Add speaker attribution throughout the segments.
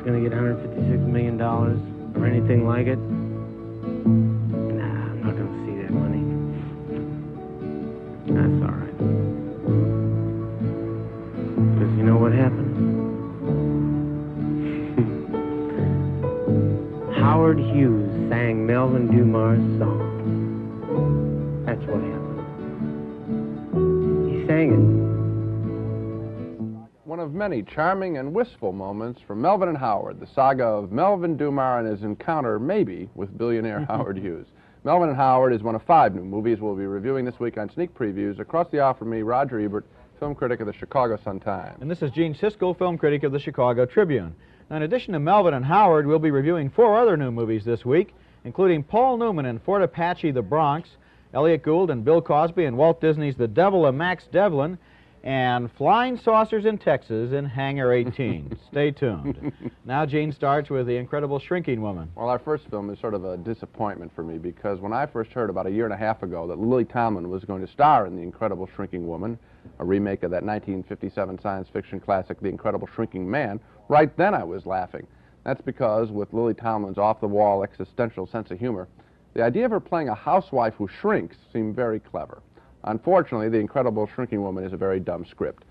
Speaker 1: going to get $156 million or anything like it. Nah, I'm not going to see that money. That's all right. Because you know what happened? Howard Hughes sang Melvin Dumas' song. That's what happened. He sang it.
Speaker 2: One of many charming and wistful moments from Melvin and Howard, the saga of Melvin Dumas and his encounter, maybe, with billionaire Howard Hughes. Melvin and Howard is one of 5 new movies we'll be reviewing this week on Sneak Previews. Across the aisle from me, Roger Ebert, film critic of the Chicago Sun-Times.
Speaker 3: And this is Gene Siskel, film critic of the Chicago Tribune. Now, in addition to Melvin and Howard, we'll be reviewing 4 other new movies this week, including Paul Newman in Fort Apache the Bronx, Elliot Gould and Bill Cosby in Walt Disney's The Devil and Max Devlin, and Flying Saucers in Texas in Hangar 18. Stay tuned. Now Gene starts with The Incredible Shrinking Woman.
Speaker 2: Well, our first film is sort of a disappointment for me because when I first heard about a year and a half ago that Lily Tomlin was going to star in The Incredible Shrinking Woman, a remake of that 1957 science fiction classic The Incredible Shrinking Man, right then I was laughing. That's because with Lily Tomlin's off-the-wall existential sense of humor, the idea of her playing a housewife who shrinks seemed very clever. Unfortunately, The Incredible Shrinking Woman is a very dumb script.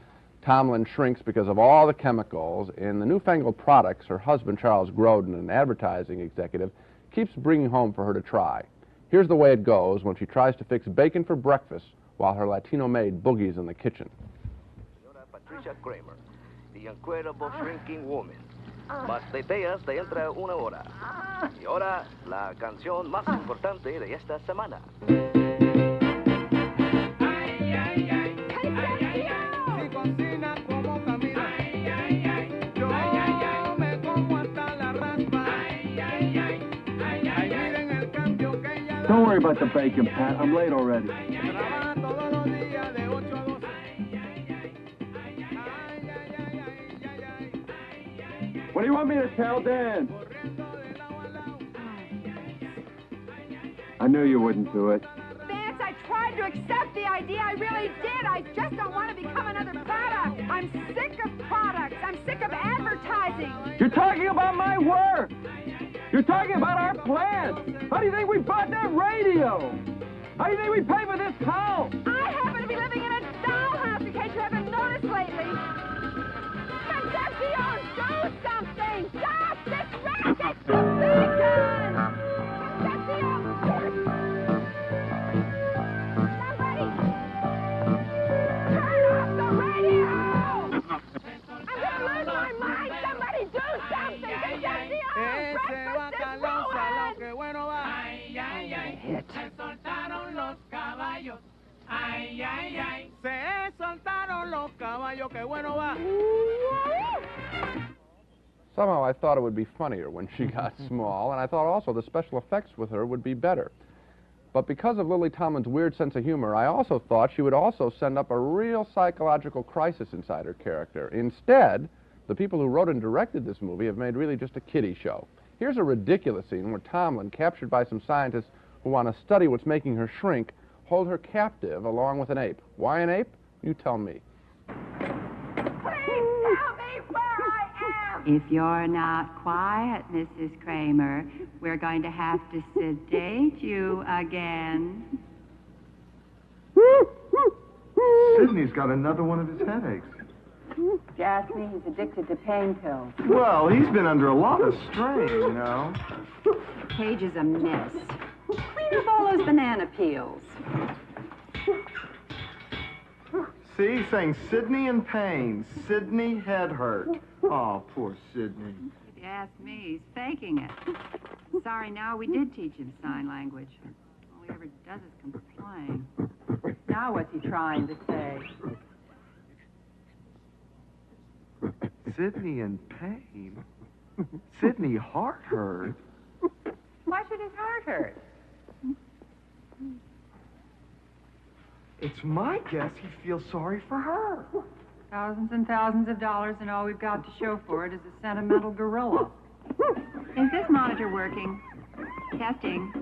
Speaker 2: Tomlin shrinks because of all the chemicals in the newfangled products her husband, Charles Grodin, an advertising executive, keeps bringing home for her to try. Here's the way it goes when she tries to fix bacon for breakfast while her Latino maid boogies in the kitchen.
Speaker 4: Patricia Kramer, The Incredible Shrinking Woman. Más detalles dentro de una hora. Y ahora, la canción más importante de esta semana.
Speaker 5: Don't worry about the bacon, Pat. I'm late already. What do you want me to tell Dan? I knew you wouldn't do it.
Speaker 6: Vance, I tried to accept the idea. I really did. I just don't want to become another product. I'm sick of products. I'm sick of advertising.
Speaker 5: You're talking about my work. You're talking about our plans. How do you think we bought that radio? How do you think we paid for this house?
Speaker 6: I happen to be living in a dollhouse, in case you haven't noticed lately. Concepcion, do something! Stop this racket! Concepcion! Concepcion! Somebody! Turn off the radio! I'm gonna lose my mind! Somebody do something! Concepcion! Breakfast is ruined!
Speaker 5: Hit.
Speaker 2: Somehow I thought it would be funnier when she got small, and I thought also the special effects with her would be better. But because of Lily Tomlin's weird sense of humor, I also thought she would also send up a real psychological crisis inside her character. Instead, the people who wrote and directed this movie have made really just a kiddie show. Here's a ridiculous scene where Tomlin, captured by some scientists who want to study what's making her shrink, hold her captive along with an ape. Why an ape? You tell me.
Speaker 6: Please tell me where I am!
Speaker 7: If you're not quiet, Mrs. Kramer, we're going to have to sedate you again.
Speaker 8: Sidney's got another one of his headaches.
Speaker 7: If you ask me, he's addicted to pain pills.
Speaker 8: Well, he's been under a lot of strain, you know.
Speaker 7: The page is a mess. Clean up all those banana peels.
Speaker 8: See, saying Sidney in pain. Sidney head hurt. Oh, poor Sidney.
Speaker 7: If you ask me, he's faking it. Sorry, now we did teach him sign language. All he ever does is complain. Now what's he trying to say?
Speaker 8: Sidney in pain? Sidney heart hurt?
Speaker 7: Why should his heart hurt?
Speaker 8: It's my guess he feels sorry for her.
Speaker 7: Thousands and thousands of dollars, and all we've got to show for it is a sentimental gorilla. Is this monitor working? Testing.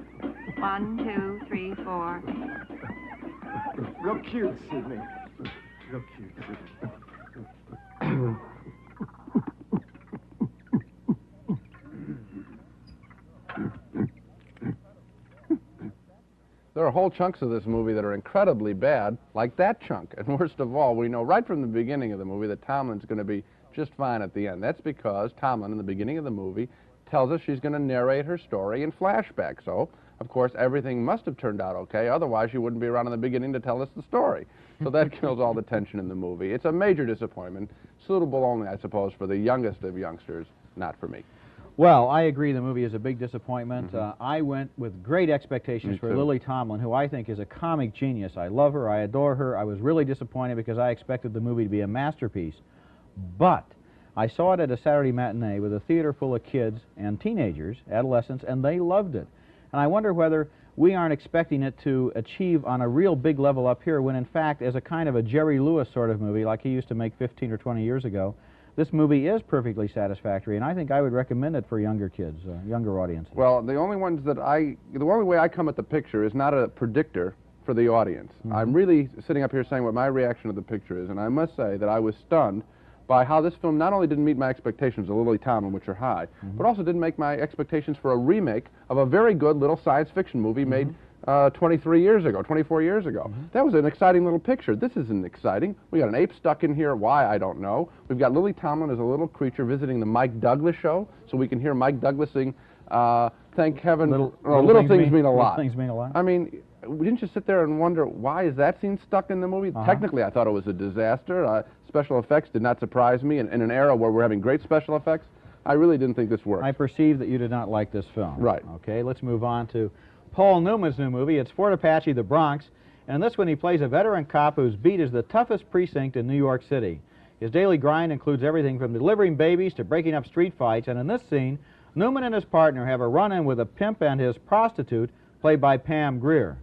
Speaker 7: 1, 2, 3, 4.
Speaker 8: Real cute, Sidney. Real cute, Sidney.
Speaker 2: There are whole chunks of this movie that are incredibly bad, like that chunk. And worst of all, we know right from the beginning of the movie that Tomlin's going to be just fine at the end. That's because Tomlin, in the beginning of the movie, tells us she's going to narrate her story in flashback. So, of course, everything must have turned out okay. Otherwise, she wouldn't be around in the beginning to tell us the story. So that kills all the tension in the movie. It's a major disappointment, suitable only, I suppose, for the youngest of youngsters, not for me.
Speaker 3: Well, I agree the movie is a big disappointment. I went with great expectations for Lily Tomlin, who I think is a comic genius. I love her. I adore her. I was really disappointed because I expected the movie to be a masterpiece. But I saw it at a Saturday matinee with a theater full of kids and teenagers, adolescents, and they loved it. And I wonder whether we aren't expecting it to achieve on a real big level up here when, in fact, as a kind of a Jerry Lewis sort of movie, like he used to make 15 or 20 years ago, this movie is perfectly satisfactory, and I think I would recommend it for younger kids, younger audiences.
Speaker 2: Well, the only way I come at the picture is not a predictor for the audience. I'm really sitting up here saying what my reaction to the picture is, and I must say that I was stunned by how this film not only didn't meet my expectations of Lily Tomlin, which are high, but also didn't make my expectations for a remake of a very good little science fiction movie made 24 years ago. That was an exciting little picture. This isn't exciting. We got an ape stuck in here. Why, I don't know. We've got Lily Tomlin as a little creature visiting the Mike Douglas show, so we can hear Mike Douglas sing, thank heaven, little things mean a lot.
Speaker 3: Little things mean a lot.
Speaker 2: I mean, didn't you sit there and wonder, why is that scene stuck in the movie? Technically, I thought it was a disaster. Special effects did not surprise me. In an era where we're having great special effects, I really didn't think this worked.
Speaker 3: I perceive that you did not like this film.
Speaker 2: Right.
Speaker 3: Okay, let's move on to Paul Newman's new movie. It's Fort Apache the Bronx, and in this one he plays a veteran cop whose beat is the toughest precinct in New York City. His daily grind includes everything from delivering babies to breaking up street fights, and in this scene, Newman and his partner have a run-in with a pimp and his prostitute, played by Pam Grier.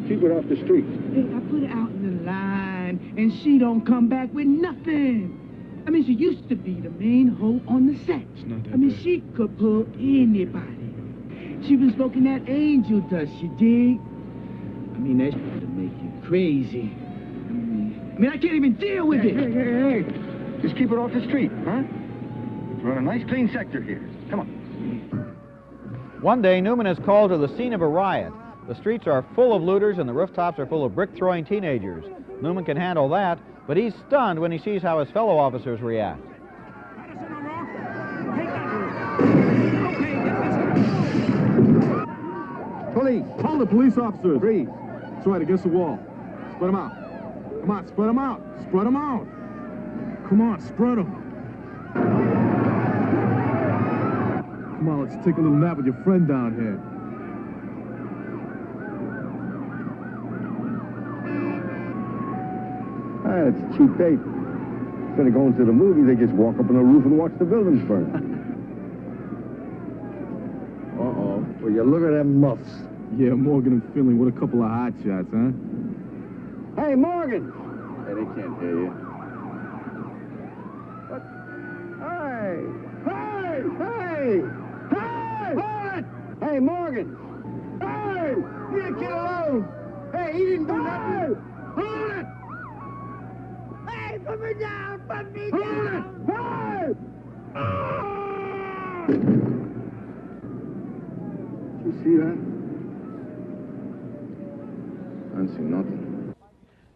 Speaker 9: Keep it off the street.
Speaker 10: Hey, I put her out in the line, and she don't come back with nothing. I mean, she used to be the main hoe on the set. I mean, she could pull anybody. She been smoking that angel dust, you dig? I mean, that shit'll make you crazy. I mean, I can't even deal with it.
Speaker 9: Hey. Just keep it off the street, huh? We're in a nice, clean sector here. Come on.
Speaker 3: One day, Newman is called to the scene of a riot. The streets are full of looters and the rooftops are full of brick-throwing teenagers. Newman can handle that, but he's stunned when he sees how his fellow officers react.
Speaker 9: Police!
Speaker 11: Hold it, police officers!
Speaker 9: Freeze!
Speaker 11: That's right, against the wall. Spread them out. Come on, spread them out. Spread them out. Come on, spread them. Come on, let's take a little nap with your friend down here.
Speaker 9: It's a cheap date. Instead of going to the movie, they just walk up on the roof and watch the buildings burn.
Speaker 11: Uh-oh.
Speaker 9: Well, you look at them muffs.
Speaker 11: Yeah, Morgan and Finley, what a couple of hot shots, huh?
Speaker 9: Hey, Morgan!
Speaker 11: Hey, they can't hear you.
Speaker 9: What? Hey! Hey! Hey! Hey! Hold it! Hey, Morgan! Hey! Leave the kid alone! Hey, he didn't do nothing! Hold it! Hey, put me down! Put me down! Hold it! Hey! Did you see that? I didn't see nothing.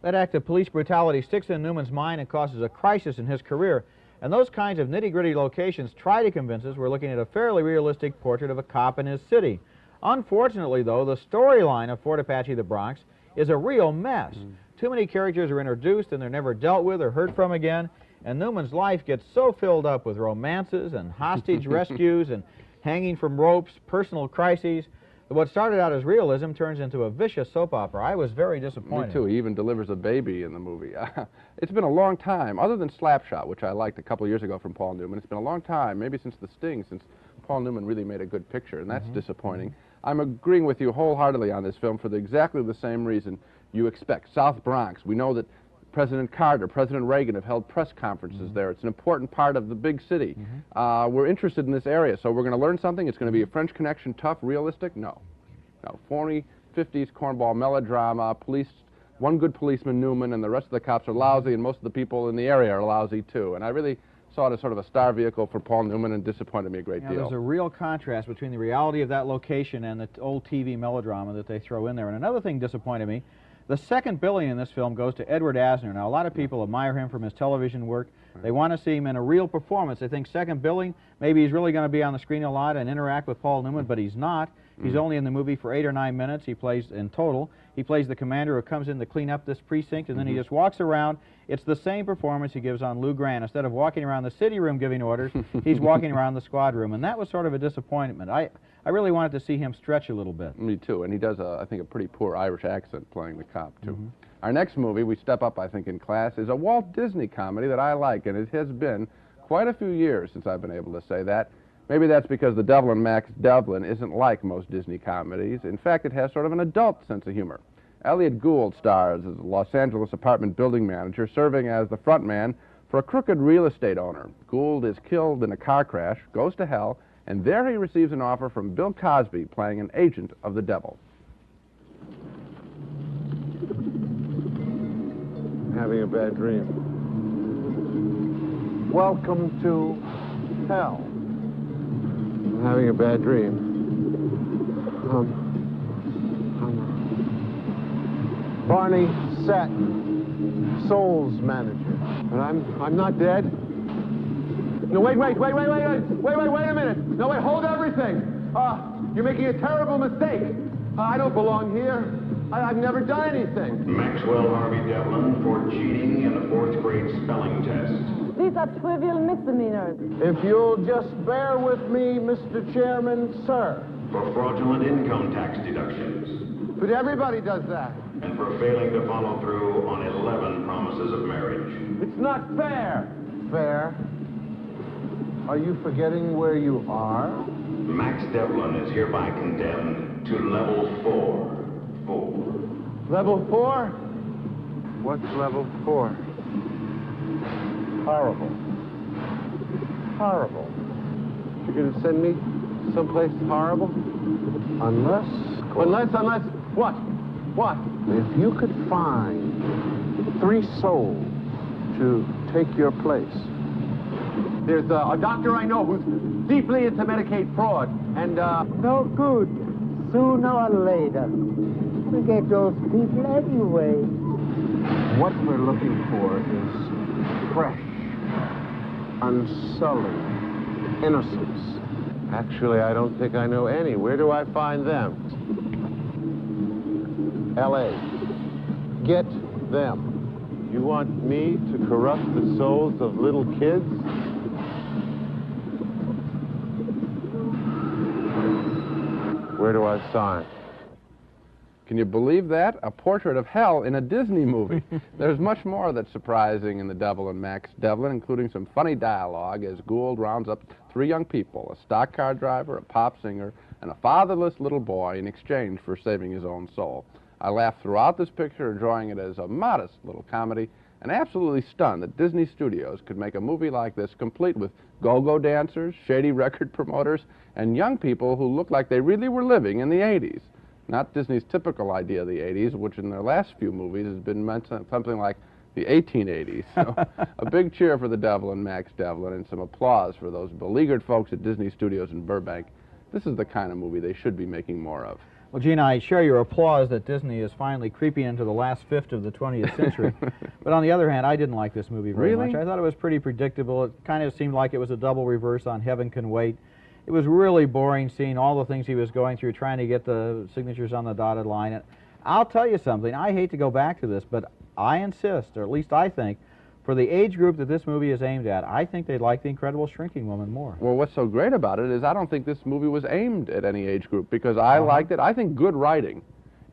Speaker 3: That act of police brutality sticks in Newman's mind and causes a crisis in his career. And those kinds of nitty-gritty locations try to convince us we're looking at a fairly realistic portrait of a cop in his city. Unfortunately, though, the storyline of Fort Apache the Bronx is a real mess. Too many characters are introduced and they're never dealt with or heard from again, and Newman's life gets so filled up with romances and hostage rescues and hanging from ropes, personal crises, that what started out as realism turns into a vicious soap opera. I was very disappointed.
Speaker 2: Me too. He even delivers a baby in the movie. It's been a long time, other than Slapshot, which I liked a couple of years ago from Paul Newman. It's been a long time, maybe since The Sting, since Paul Newman really made a good picture, and that's disappointing. I'm agreeing with you wholeheartedly on this film for exactly the same reason you expect. South Bronx. We know that President Carter, President Reagan have held press conferences there. It's an important part of the big city. We're interested in this area, so we're going to learn something. It's going to be a French Connection, tough, realistic? No. No. 40s, 50s cornball melodrama, police one good policeman, Newman, and the rest of the cops are lousy, and most of the people in the area are lousy too. And I really saw it as sort of a star vehicle for Paul Newman, and disappointed me a great deal.
Speaker 3: There's a real contrast between the reality of that location and the old TV melodrama that they throw in there. And another thing disappointed me, the second billing in this film goes to Edward Asner. Now, a lot of people admire him from his television work. They want to see him in a real performance. They think second billing, maybe he's really going to be on the screen a lot and interact with Paul Newman, but he's not. He's only in the movie for 8 or 9 minutes. He plays, in total, he plays the commander who comes in to clean up this precinct, and then he just walks around. It's the same performance he gives on Lou Grant. Instead of walking around the city room giving orders, he's walking around the squad room, and that was sort of a disappointment. I really wanted to see him stretch a little bit.
Speaker 2: Me too, and he does, I think, a pretty poor Irish accent playing the cop, too. Our next movie, we step up, I think, in class, is a Walt Disney comedy that I like, and it has been quite a few years since I've been able to say that. Maybe that's because the Devil and Max Devlin isn't like most Disney comedies. In fact, it has sort of an adult sense of humor. Elliot Gould stars as a Los Angeles apartment building manager serving as the front man for a crooked real estate owner. Gould is killed in a car crash, goes to hell, and there he receives an offer from Bill Cosby playing an agent of the devil.
Speaker 12: Having a bad dream. Welcome to hell. I'm having a bad dream. Barney Satin, Soul's manager. But I'm not dead. No, wait a minute. No, wait, hold everything. You're making a terrible mistake. I don't belong here. I've never done anything.
Speaker 13: Maxwell Harvey Devlin for cheating in a 4th grade spelling test.
Speaker 14: These are trivial misdemeanors.
Speaker 12: If you'll just bear with me, Mr. Chairman, sir.
Speaker 13: For fraudulent income tax deductions.
Speaker 12: But everybody does that.
Speaker 13: And for failing to follow through on 11 promises of marriage.
Speaker 12: It's not fair. Fair? Are you forgetting where you are?
Speaker 13: Max Devlin is hereby condemned to level 4.
Speaker 12: Level 4? What's level 4? Horrible. Horrible. You're going to send me someplace horrible? Unless what? What? If you could find 3 souls to take your place. There's a doctor I know who's deeply into Medicaid fraud, and
Speaker 9: No good. Sooner or later. We get those people anyway.
Speaker 12: what we're looking for is fresh, unsullied innocence. Actually, I don't think I know any. Where do I find them? L.A. Get them. You want me to corrupt the souls of little kids? Where do I sign?
Speaker 2: Can you believe that? A portrait of hell in a Disney movie. There's much more that's surprising in The Devil and Max Devlin, including some funny dialogue as Gould rounds up 3 young people, a stock car driver, a pop singer, and a fatherless little boy in exchange for saving his own soul. I laughed throughout this picture, enjoying it as a modest little comedy, and absolutely stunned that Disney Studios could make a movie like this complete with go-go dancers, shady record promoters, and young people who looked like they really were living in the 80s. Not Disney's typical idea of the 80s, which in their last few movies has been meant something like the 1880s. So a big cheer for The Devil and Max Devlin, and some applause for those beleaguered folks at Disney Studios in Burbank. This is the kind of movie they should be making more of.
Speaker 3: Well, Gene, I share your applause that Disney is finally creeping into the last fifth of the 20th century. But on the other hand, I didn't like this movie very much. I thought it was pretty predictable. It kind of seemed like it was a double reverse on Heaven Can Wait. It was really boring seeing all the things he was going through, trying to get the signatures on the dotted line. And I'll tell you something, I hate to go back to this, but I insist, or at least I think, for the age group that this movie is aimed at, I think they'd like The Incredible Shrinking Woman more.
Speaker 2: Well, what's so great about it is I don't think this movie was aimed at any age group, because I liked it. I think good writing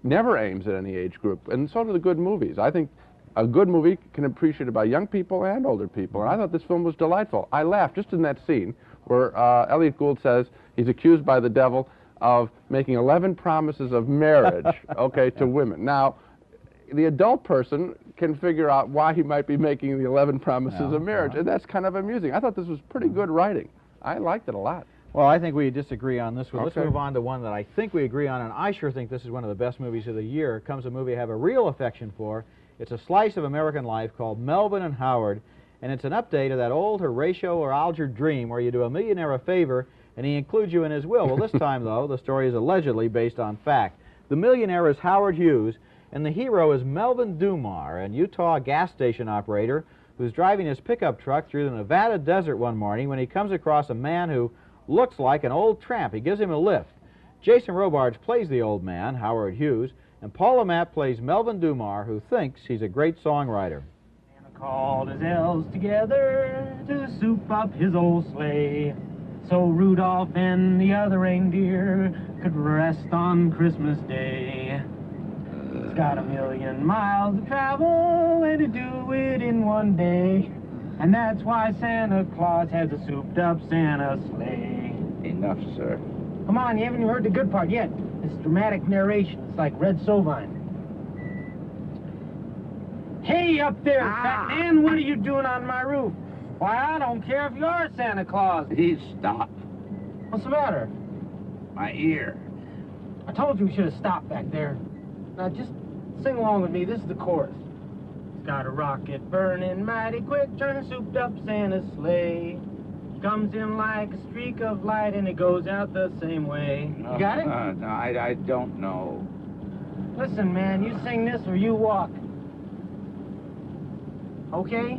Speaker 2: never aims at any age group, and so do the good movies. I think a good movie can be appreciated by young people and older people, and I thought this film was delightful. I laughed just in that scene where Elliot Gould says he's accused by the devil of making 11 promises of marriage, okay, to women. Now, the adult person can figure out why he might be making the 11 promises of marriage, and that's kind of amusing. I thought this was pretty good writing. I liked it a lot.
Speaker 3: Well, I think we disagree on this one.
Speaker 2: Okay.
Speaker 3: Let's move on to one that I think we agree on, and I sure think this is one of the best movies of the year. It comes a movie I have a real affection for. It's a slice of American life called Melvin and Howard, and it's an update of that old Horatio or Alger dream where you do a millionaire a favor and he includes you in his will. Well, this time, though, the story is allegedly based on fact. The millionaire is Howard Hughes, and the hero is Melvin Dumar, an Utah gas station operator who's driving his pickup truck through the Nevada desert one morning when he comes across a man who looks like an old tramp. He gives him a lift. Jason Robards plays the old man, Howard Hughes, and Paul Amat plays Melvin Dumar, who thinks he's a great songwriter.
Speaker 15: Santa called his elves together to soup up his old sleigh, so Rudolph and the other reindeer could rest on Christmas Day. It's got 1,000,000 miles to travel and to do it in one day, and that's why Santa Claus has a souped-up Santa sleigh.
Speaker 16: Enough, sir.
Speaker 15: Come on, you haven't even heard the good part yet. It's dramatic narration. It's like Red Sovine. Hey, up there, fat man, what are you doing on my roof? Why, I don't care if you're Santa Claus.
Speaker 16: Please stop.
Speaker 15: What's the matter?
Speaker 16: My ear.
Speaker 15: I told you we should have stopped back there. Now, just sing along with me. This is the chorus. It's got a rocket burning mighty quick, turning souped-up Santa's sleigh. Comes in like a streak of light and it goes out the same way. You got it?
Speaker 16: No, I don't know.
Speaker 15: Listen, man, you sing this or you walk. Okay?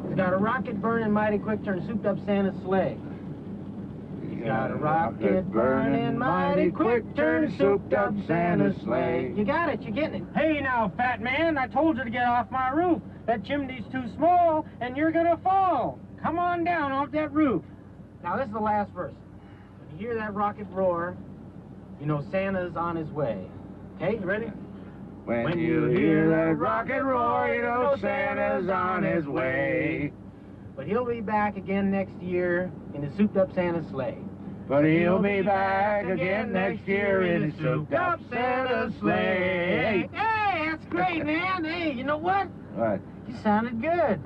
Speaker 15: It's got a rocket burning mighty quick, turn souped-up Santa's sleigh. He's got a rocket burning mighty quick, turn souped-up Santa's sleigh. You got it, you're getting it. Hey now, fat man, I told you to get off my roof. That chimney's too small and you're gonna fall. Come on down off that roof. Now, this is the last verse. When you hear that rocket roar, you know Santa's on his way. Okay, you ready?
Speaker 16: When you hear that rocket roar, you know Santa's on his way.
Speaker 15: But he'll be back again next year in his souped-up Santa sleigh.
Speaker 16: But he'll be back again next year in his souped-up Santa sleigh.
Speaker 15: Hey, that's great, man. Hey, you know what?
Speaker 16: What?
Speaker 15: You sounded good.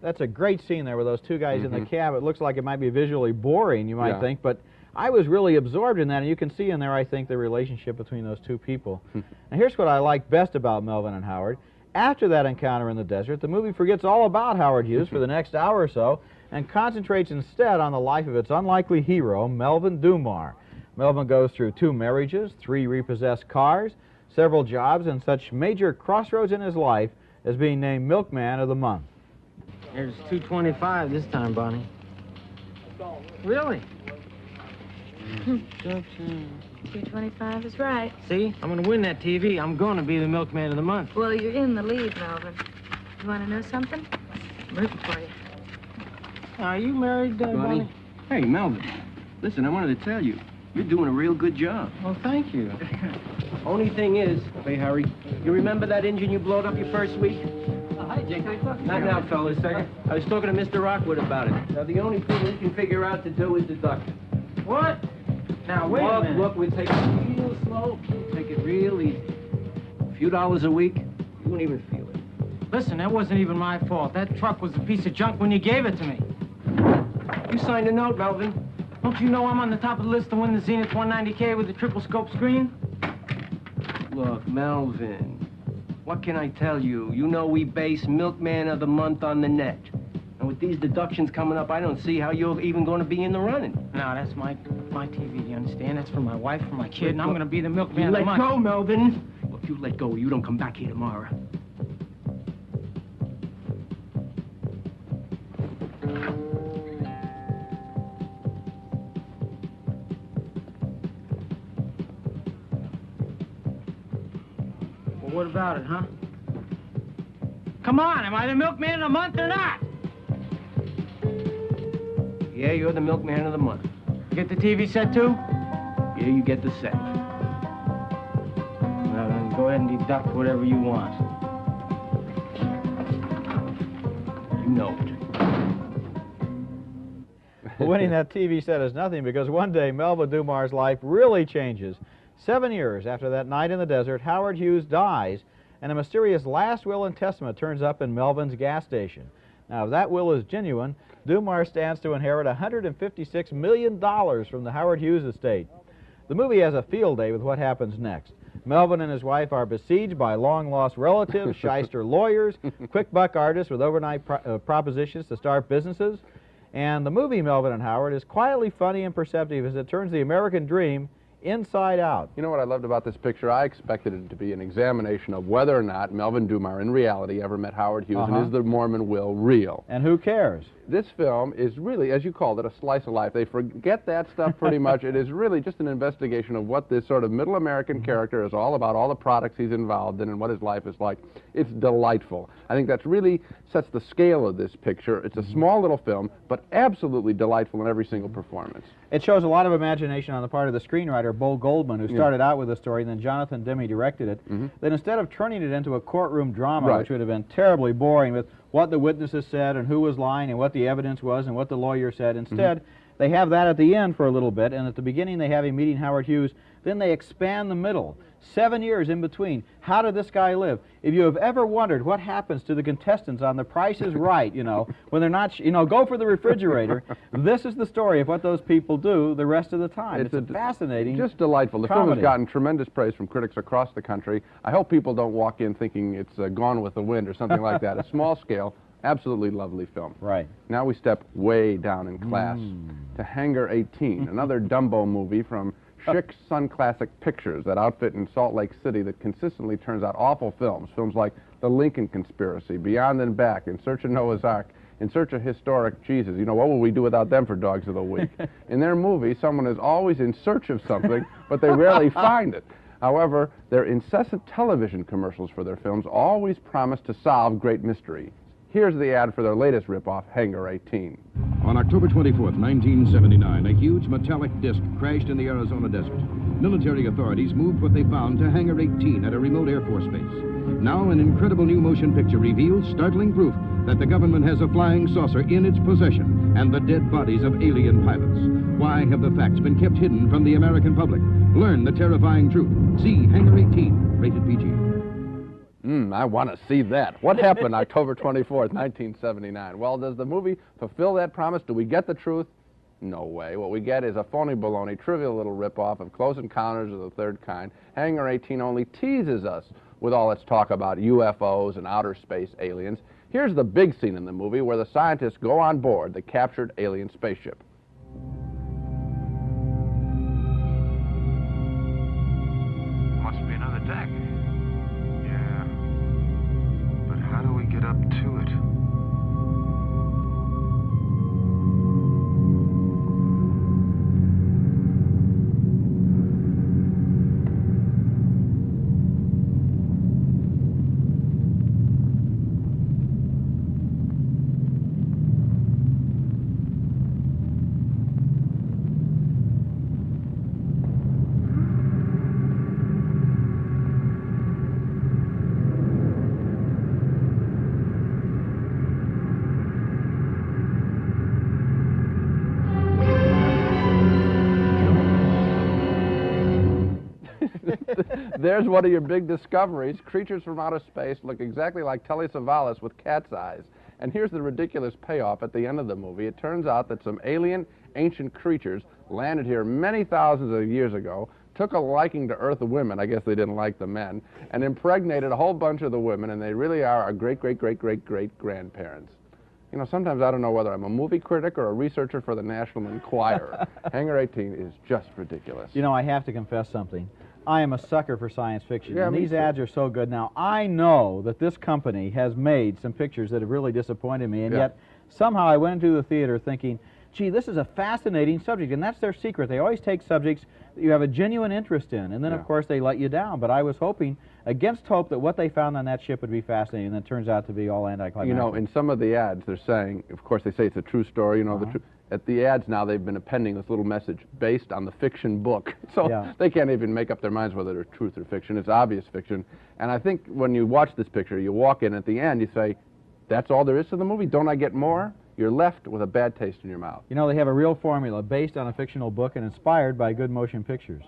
Speaker 3: That's a great scene there with those two guys in the cab. It looks like it might be visually boring, you might think, but I was really absorbed in that, and you can see in there, I think, the relationship between those two people. Now, here's what I like best about Melvin and Howard. After that encounter in the desert, the movie forgets all about Howard Hughes for the next hour or so and concentrates instead on the life of its unlikely hero, Melvin Dumar. Melvin goes through 2 marriages, 3 repossessed cars, several jobs, and such major crossroads in his life as being named Milkman of the Month.
Speaker 15: There's $2.25 this time, Bonnie. Really?
Speaker 17: $2.25 is right.
Speaker 15: See, I'm going to win that TV. I'm going to be the Milkman of the Month.
Speaker 17: Well, you're in the lead, Melvin. You want to know something? I'm rooting for you.
Speaker 15: Are you married, Bonnie?
Speaker 18: Hey, Melvin. Listen, I wanted to tell you, you're doing a real good job.
Speaker 15: Well, thank you. Only thing is...
Speaker 18: Hey, Harry.
Speaker 15: You remember that engine you blowed up your first week?
Speaker 18: Hi, Jake.
Speaker 15: Not now, fellas. I was talking to Mr. Rockwood about it. Now, the only thing we can figure out to do is deduct it. What? Now, wait a minute.
Speaker 18: Look, we'll take it real slow. We'll take it real easy. A few dollars a week, you won't even feel it.
Speaker 15: Listen, that wasn't even my fault. That truck was a piece of junk when you gave it to me. You signed a note, Melvin. Don't you know I'm on the top of the list to win the Zenith 190K with the triple scope screen?
Speaker 18: Look, Melvin, what can I tell you? You know we base Milkman of the Month on the net. And with these deductions coming up, I don't see how you're even going to be in the running.
Speaker 15: No, that's my TV, you understand? That's for my wife, for my kid, and I'm going to be the Milkman of the Month.
Speaker 18: Let go, Melvin. Look, you let go or you don't come back here tomorrow.
Speaker 15: What about it, huh? Come on, am I the Milkman of the Month or not?
Speaker 18: Yeah, you're the Milkman of the Month.
Speaker 15: You get the TV set too?
Speaker 18: Yeah, you get the set.
Speaker 15: Well, then go ahead and deduct whatever you want.
Speaker 18: You know it.
Speaker 3: Well, winning that TV set is nothing because one day Melvin Dumar's life really changes. 7 years after that night in the desert, Howard Hughes dies, and a mysterious last will and testament turns up in Melvin's gas station. Now, if that will is genuine, Dumar stands to inherit $156 million from the Howard Hughes estate. The movie has a field day with what happens next. Melvin and his wife are besieged by long-lost relatives, shyster lawyers, quick-buck artists with overnight propositions to start businesses. And the movie Melvin and Howard is quietly funny and perceptive as it turns the American dream inside out.
Speaker 2: You know what I loved about this picture? I expected it to be an examination of whether or not Melvin Dumar in reality ever met Howard Hughes, and is the Mormon will real?
Speaker 3: And who cares?
Speaker 2: This film is really, as you called it, a slice of life. They forget that stuff pretty much. It is really just an investigation of what this sort of middle American character is all about, all the products he's involved in, and what his life is like. It's delightful. I think that really sets the scale of this picture. It's a small little film, but absolutely delightful in every single performance.
Speaker 3: It shows a lot of imagination on the part of the screenwriter, Bo Goldman, who started out with the story, and then Jonathan Demme directed it. Then instead of turning it into a courtroom drama, which would have been terribly boring with what the witnesses said and who was lying and what the evidence was and what the lawyer said, instead they have that at the end for a little bit, and at the beginning they have him meeting Howard Hughes. Then they expand the middle. 7 years in between. How did this guy live? If you have ever wondered what happens to the contestants on The Price is Right, you know, when they're not, go for the refrigerator, this is the story of what those people do the rest of the time. It's a fascinating,
Speaker 2: just delightful. The film has gotten tremendous praise from critics across the country. I hope people don't walk in thinking it's Gone with the Wind or something like that. A small scale, absolutely lovely film.
Speaker 3: Right.
Speaker 2: Now we step way down in class to Hangar 18, another Dumbo movie from Schick Sun Classic Pictures, that outfit in Salt Lake City that consistently turns out awful films. Films like The Lincoln Conspiracy, Beyond and Back, In Search of Noah's Ark, In Search of Historic Jesus. You know, what will we do without them for Dogs of the Week? In their movie, someone is always in search of something, but they rarely find it. However, their incessant television commercials for their films always promise to solve great mystery. Here's the ad for their latest ripoff, Hangar 18.
Speaker 19: On October 24th, 1979, a huge metallic disc crashed in the Arizona desert. Military authorities moved what they found to Hangar 18 at a remote Air Force base. Now an incredible new motion picture reveals startling proof that the government has a flying saucer in its possession and the dead bodies of alien pilots. Why have the facts been kept hidden from the American public? Learn the terrifying truth. See Hangar 18, rated PG.
Speaker 2: I want to see that. What happened October 24th, 1979? Well, does the movie fulfill that promise? Do we get the truth? No way. What we get is a phony baloney, trivial little ripoff of Close Encounters of the Third Kind. Hangar 18 only teases us with all its talk about UFOs and outer space aliens. Here's the big scene in the movie where the scientists go on board the captured alien spaceship.
Speaker 20: Must be another deck. Yeah. But how do we get up to it?
Speaker 2: There's one of your big discoveries. Creatures from outer space look exactly like Telly Savalas with cat's eyes. And here's the ridiculous payoff at the end of the movie. It turns out that some alien ancient creatures landed here many thousands of years ago, took a liking to Earth women, I guess they didn't like the men, and impregnated a whole bunch of the women, and they really are our great-great-great-great-great-grandparents. You know, sometimes I don't know whether I'm a movie critic or a researcher for the National Enquirer. Hangar 18 is just ridiculous.
Speaker 3: You know, I have to confess something. I am a sucker for science fiction,
Speaker 2: Yeah,
Speaker 3: and
Speaker 2: me
Speaker 3: these
Speaker 2: too.
Speaker 3: ads are so good. Now, I know that this company has made some pictures that have really disappointed me, and
Speaker 2: Yeah.
Speaker 3: yet somehow I went into the theater thinking, gee, this is a fascinating subject, and that's their secret. They always take subjects that you have a genuine interest in, and then, of course, they let you down. But I was hoping, against hope, that what they found on that ship would be fascinating, and it turns out to be all anticlimactic.
Speaker 2: You know, in some of the ads, they're saying, of course, they say it's a true story, you know, at the ads now, they've been appending this little message based on the fiction book. So they can't even make up their minds whether it's truth or fiction. It's obvious fiction. And I think when you watch this picture, you walk in at the end, you say, that's all there is to the movie? Don't I get more? You're left with a bad taste in your mouth.
Speaker 3: You know, they have a real formula based on a fictional book and inspired by good motion pictures.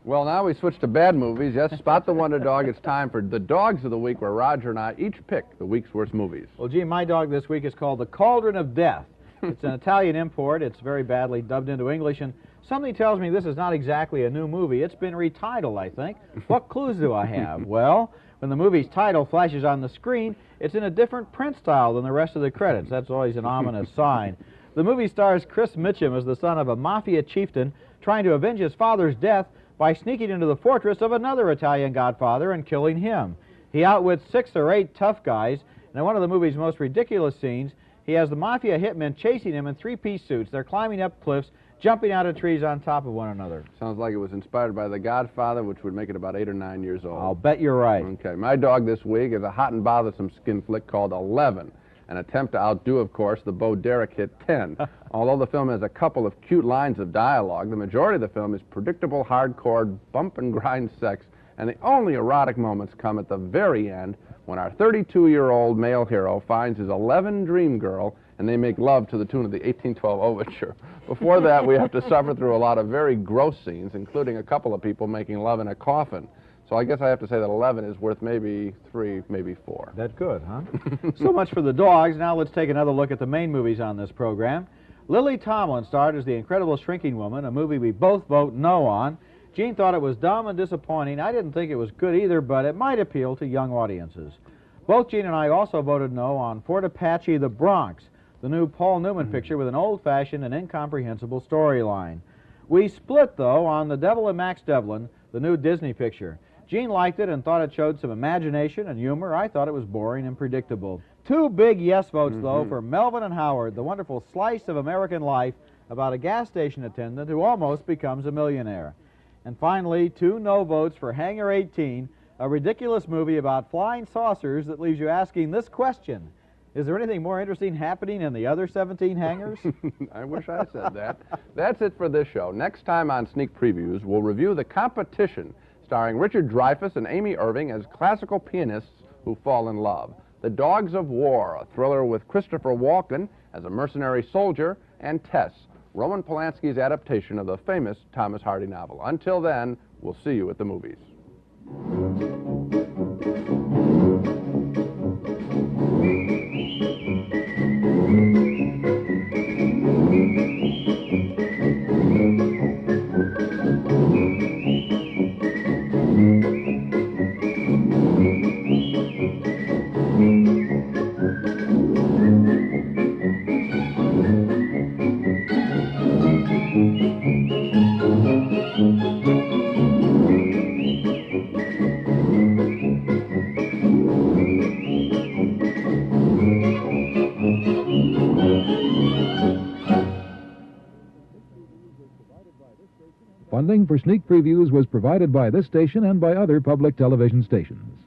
Speaker 2: Well, now we switch to bad movies. Yes, Spot the Wonder Dog. It's time for the Dogs of the Week, where Roger and I each pick the week's worst movies.
Speaker 3: Well, gee, my dog this week is called the Cauldron of Death. It's an Italian import. It's very badly dubbed into English, and something tells me this is not exactly a new movie. It's been retitled, I think. What clues do I have? Well, when the movie's title flashes on the screen, it's in a different print style than the rest of the credits. That's always an ominous sign. The movie stars Chris Mitchum as the son of a mafia chieftain trying to avenge his father's death by sneaking into the fortress of another Italian godfather and killing him. He outwits 6 or 8 tough guys, and in one of the movie's most ridiculous scenes, he has the mafia hitmen chasing him in 3-piece suits. They're climbing up cliffs, jumping out of trees on top of one another.
Speaker 2: Sounds like it was inspired by The Godfather, which would make it about 8 or 9 years old.
Speaker 3: I'll bet you're right.
Speaker 2: Okay, my dog this week is a hot and bothersome skin flick called 11. An attempt to outdo, of course, the Bo Derek hit 10. Although the film has a couple of cute lines of dialogue, the majority of the film is predictable, hardcore, bump and grind sex, and the only erotic moments come at the very end when our 32-year-old male hero finds his 11 dream girl and they make love to the tune of the 1812 Overture. Before that, we have to suffer through a lot of very gross scenes, including a couple of people making love in a coffin. So I guess I have to say that 11 is worth maybe 3, maybe 4.
Speaker 3: That good, huh? So much for the dogs. Now let's take another look at the main movies on this program. Lily Tomlin starred as the Incredible Shrinking Woman, a movie we both vote no on. Gene thought it was dumb and disappointing. I didn't think it was good either, but it might appeal to young audiences. Both Gene and I also voted no on Fort Apache the Bronx, the new Paul Newman picture with an old-fashioned and incomprehensible storyline. We split, though, on The Devil and Max Devlin, the new Disney picture. Gene liked it and thought it showed some imagination and humor. I thought it was boring and predictable. 2 big yes votes, though, for Melvin and Howard, the wonderful slice of American life about a gas station attendant who almost becomes a millionaire. And finally, 2 no votes for Hangar 18, a ridiculous movie about flying saucers that leaves you asking this question: is there anything more interesting happening in the other 17 hangars?
Speaker 2: I wish I said that. That's it for this show. Next time on Sneak Previews, we'll review The Competition, starring Richard Dreyfuss and Amy Irving as classical pianists who fall in love. The Dogs of War, a thriller with Christopher Walken as a mercenary soldier, and Tess, Roman Polanski's adaptation of the famous Thomas Hardy novel. Until then, we'll see you at the movies.
Speaker 21: Funding for Sneak Previews was provided by this station and by other public television stations.